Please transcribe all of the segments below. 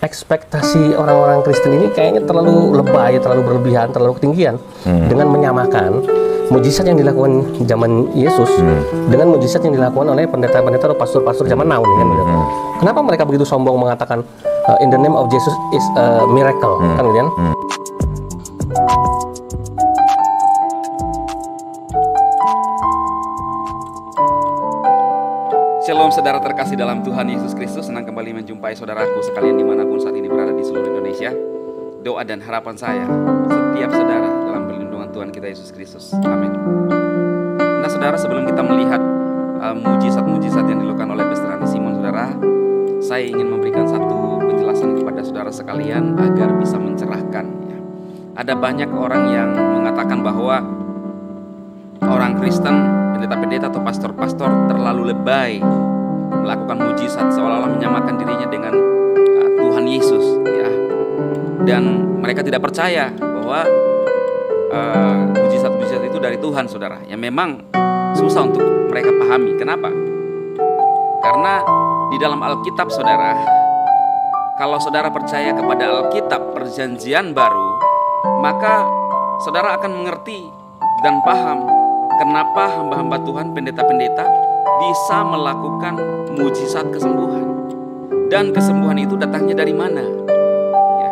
ekspektasi orang-orang Kristen ini kayaknya terlalu lebay, terlalu berlebihan, terlalu ketinggian dengan menyamakan mujizat yang dilakukan zaman Yesus dengan mujizat yang dilakukan oleh pendeta-pendeta atau pastor-pastor zaman now nih kan gitu. Kenapa mereka begitu sombong mengatakan in the name of Jesus is a miracle kan gitu kan? Shalom saudara terkasih dalam Tuhan Yesus Kristus. Senang kembali menjumpai saudaraku sekalian dimanapun saat ini berada di seluruh Indonesia. Doa dan harapan saya setiap saudara dalam perlindungan Tuhan kita Yesus Kristus. Amin. Nah saudara, sebelum kita melihat mujizat-mujizat yang dilakukan oleh Pastor Andi Simon, saudara, saya ingin memberikan satu penjelasan kepada saudara sekalian agar bisa mencerahkan ya. Ada banyak orang yang mengatakan bahwa orang Kristen, pendeta-pendeta atau pastor-pastor terlalu lebay melakukan mujizat, seolah-olah menyamakan dirinya dengan Tuhan Yesus ya. Dan mereka tidak percaya bahwa mujizat-mujizat itu dari Tuhan, saudara. Ya memang susah untuk mereka pahami. Kenapa? Karena di dalam Alkitab, saudara, kalau saudara percaya kepada Alkitab Perjanjian Baru, maka saudara akan mengerti dan paham kenapa hamba-hamba Tuhan, pendeta-pendeta bisa melakukan mujizat kesembuhan. Dan kesembuhan itu datangnya dari mana? Ya.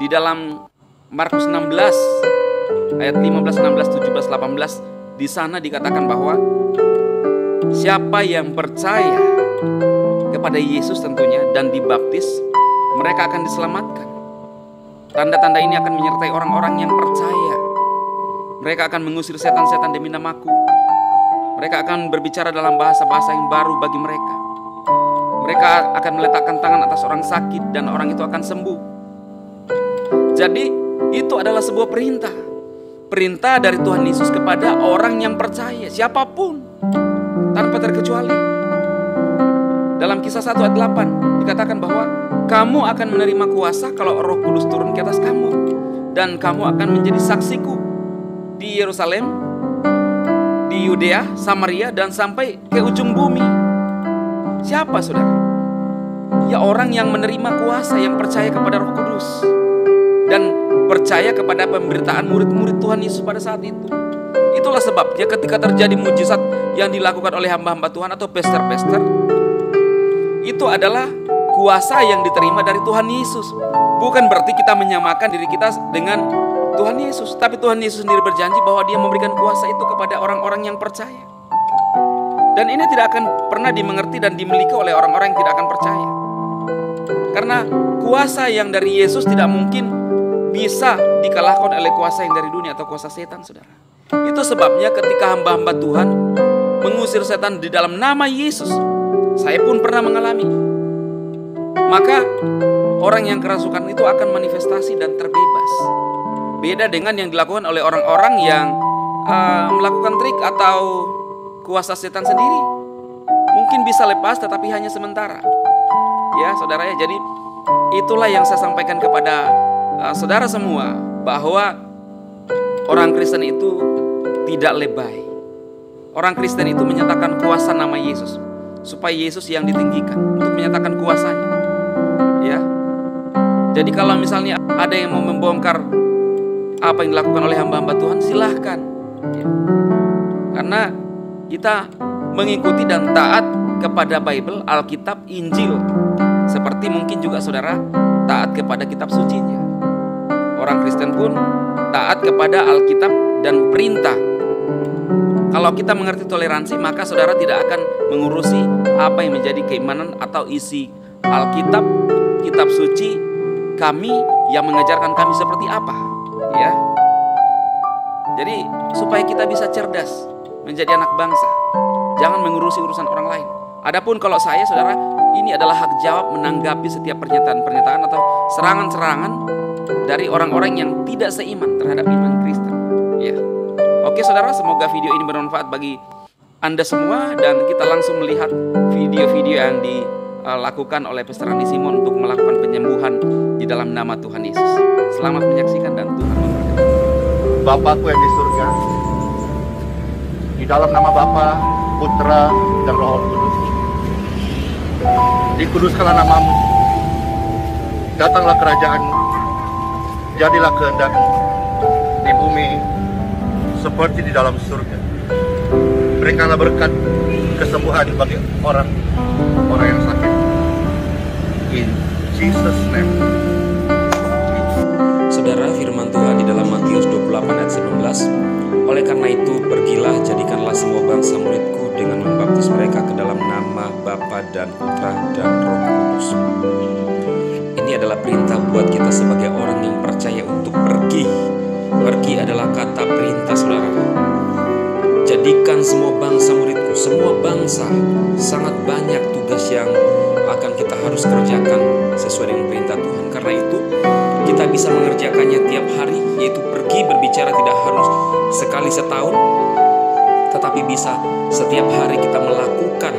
Di dalam Markus 16 ayat 15, 16, 17, 18, di sana dikatakan bahwa siapa yang percaya kepada Yesus tentunya dan dibaptis, mereka akan diselamatkan. Tanda-tanda ini akan menyertai orang-orang yang percaya. Mereka akan mengusir setan-setan demi namaku. Mereka akan berbicara dalam bahasa-bahasa yang baru bagi mereka. Mereka akan meletakkan tangan atas orang sakit dan orang itu akan sembuh. Jadi itu adalah sebuah perintah. Perintah dari Tuhan Yesus kepada orang yang percaya, siapapun, tanpa terkecuali. Dalam Kisah 1 ayat 8 dikatakan bahwa kamu akan menerima kuasa kalau Roh Kudus turun ke atas kamu, dan kamu akan menjadi saksiku di Yerusalem, di Yudea, Samaria, dan sampai ke ujung bumi. Siapa saudara? Ya orang yang menerima kuasa, yang percaya kepada Roh Kudus dan percaya kepada pemberitaan murid-murid Tuhan Yesus pada saat itu. Itulah sebabnya ketika terjadi mujizat yang dilakukan oleh hamba-hamba Tuhan atau pester-pester, itu adalah kuasa yang diterima dari Tuhan Yesus. Bukan berarti kita menyamakan diri kita dengan Tuhan Yesus, tapi Tuhan Yesus sendiri berjanji bahwa Dia memberikan kuasa itu kepada orang-orang yang percaya. Dan ini tidak akan pernah dimengerti dan dimiliki oleh orang-orang yang tidak akan percaya. Karena kuasa yang dari Yesus tidak mungkin bisa dikalahkan oleh kuasa yang dari dunia atau kuasa setan, saudara. Itu sebabnya ketika hamba-hamba Tuhan mengusir setan di dalam nama Yesus, saya pun pernah mengalami, maka orang yang kerasukan itu akan manifestasi dan terbebas. Beda dengan yang dilakukan oleh orang-orang yang melakukan trik atau kuasa setan sendiri. Mungkin bisa lepas tetapi hanya sementara. Ya saudara ya, jadi itulah yang saya sampaikan kepada saudara semua, bahwa orang Kristen itu tidak lebay. Orang Kristen itu menyatakan kuasa nama Yesus, supaya Yesus yang ditinggikan untuk menyatakan kuasanya. Ya. Jadi kalau misalnya ada yang mau membongkar apa yang dilakukan oleh hamba-hamba Tuhan, silahkan ya. Karena kita mengikuti dan taat kepada Bible, Alkitab, Injil. Seperti mungkin juga saudara taat kepada kitab sucinya. Orang Kristen pun taat kepada Alkitab dan perintah. Kalau kita mengerti toleransi, maka saudara tidak akan mengurusi apa yang menjadi keimanan atau isi Alkitab, kitab suci kami yang mengajarkan kami seperti apa. Ya, jadi supaya kita bisa cerdas menjadi anak bangsa, jangan mengurusi urusan orang lain. Adapun kalau saya, saudara, ini adalah hak jawab menanggapi setiap pernyataan-pernyataan atau serangan-serangan dari orang-orang yang tidak seiman terhadap iman Kristen. Ya, oke saudara, semoga video ini bermanfaat bagi Anda semua, dan kita langsung melihat video-video yang dilakukan oleh Pastor Andi Simon untuk melakukan penyembuhan di dalam nama Tuhan Yesus. Selamat menyaksikan dan Tuhan memberkati. Bapakku yang di surga, di dalam nama Bapa, Putra, dan Roh Kudus, dikuduskanlah namamu, datanglah kerajaan-Mu, jadilah kehendak-Mu di bumi seperti di dalam surga. Berikanlah berkat kesembuhan bagi orang yang sakit. In Jesus' name. Saudara, firman Tuhan di dalam Matius 28 ayat 19, oleh karena itu pergilah, jadikanlah semua bangsa muridku dengan membaptis mereka ke dalam nama Bapa dan Putra dan Roh Kudus. Ini adalah perintah buat kita sebagai orang yang percaya untuk pergi. Pergi adalah kata perintah, saudara. Jadikan semua bangsa muridku. Semua bangsa, sangat banyak tugas yang akan kita harus kerjakan sesuai dengan perintah Tuhan. Karena itu kita bisa mengerjakannya tiap hari, yaitu pergi berbicara tidak harus sekali setahun, tetapi bisa setiap hari kita melakukan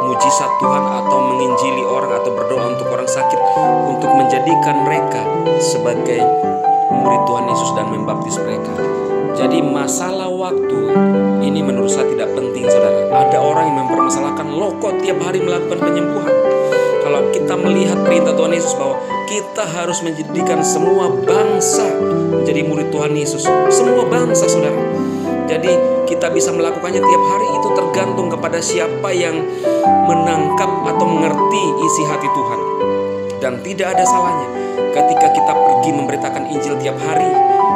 mujizat Tuhan atau menginjili orang atau berdoa untuk orang sakit untuk menjadikan mereka sebagai murid Tuhan Yesus dan membaptis mereka. Jadi masalah waktu ini menurut saya tidak penting, saudara. Ada orang yang mempermasalahkan, loh kok tiap hari melakukan penyembuhan. Kalau kita melihat perintah Tuhan Yesus bahwa kita harus menjadikan semua bangsa menjadi murid Tuhan Yesus. Semua bangsa, saudara. Jadi kita bisa melakukannya tiap hari, itu tergantung kepada siapa yang menangkap atau mengerti isi hati Tuhan. Dan tidak ada salahnya ketika kita pergi memberitakan Injil tiap hari.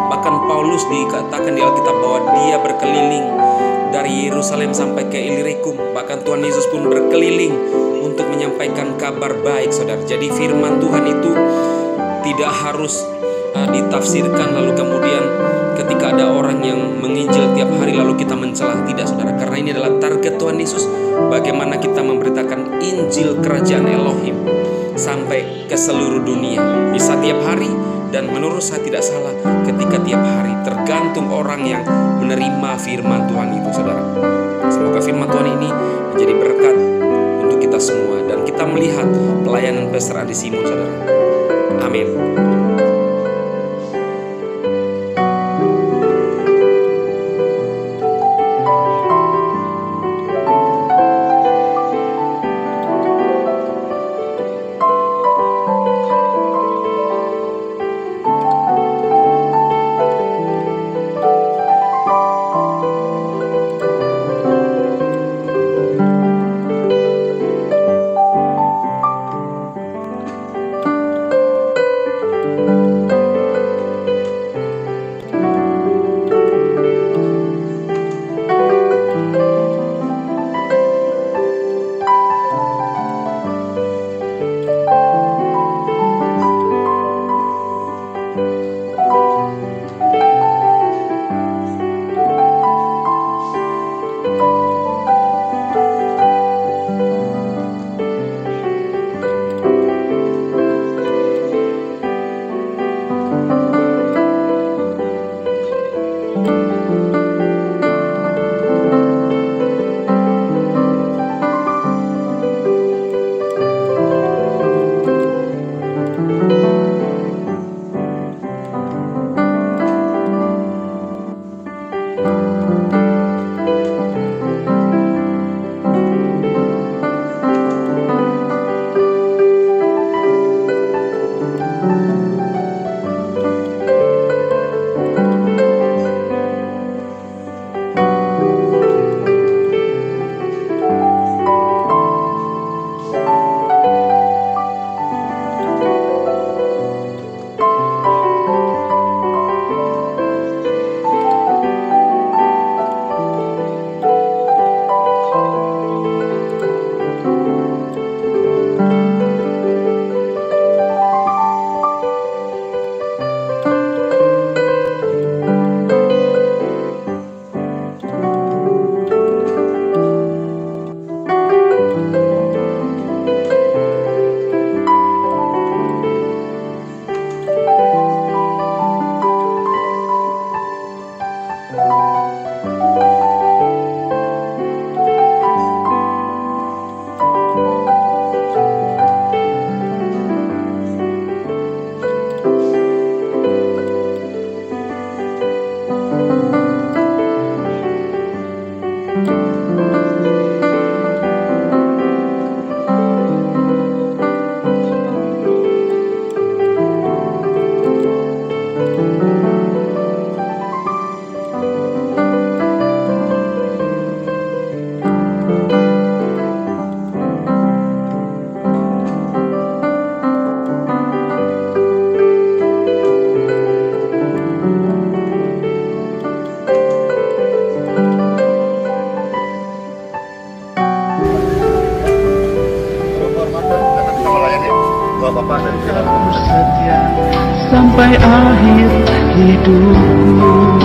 Bahkan Paulus dikatakan di Alkitab bahwa dia berkeliling dari Yerusalem sampai ke Illyricum. Bahkan Tuhan Yesus pun berkeliling untuk menyampaikan kabar baik, saudara. Jadi firman Tuhan itu tidak harus ditafsirkan lalu kemudian ketika ada orang yang menginjil tiap hari lalu kita mencela. Tidak, saudara. Karena ini adalah target Tuhan Yesus, bagaimana kita memberitakan Injil Kerajaan Elohim sampai ke seluruh dunia. Bisa tiap hari, dan menurut saya tidak salah ketika tiap hari, tergantung orang yang menerima firman Tuhan itu, saudara. Semoga firman Tuhan ini menjadi berkat untuk kita semua dan kita melihat pelayanan Pastor Adi Simon, saudara. Amin. setia sampai akhir hidupku.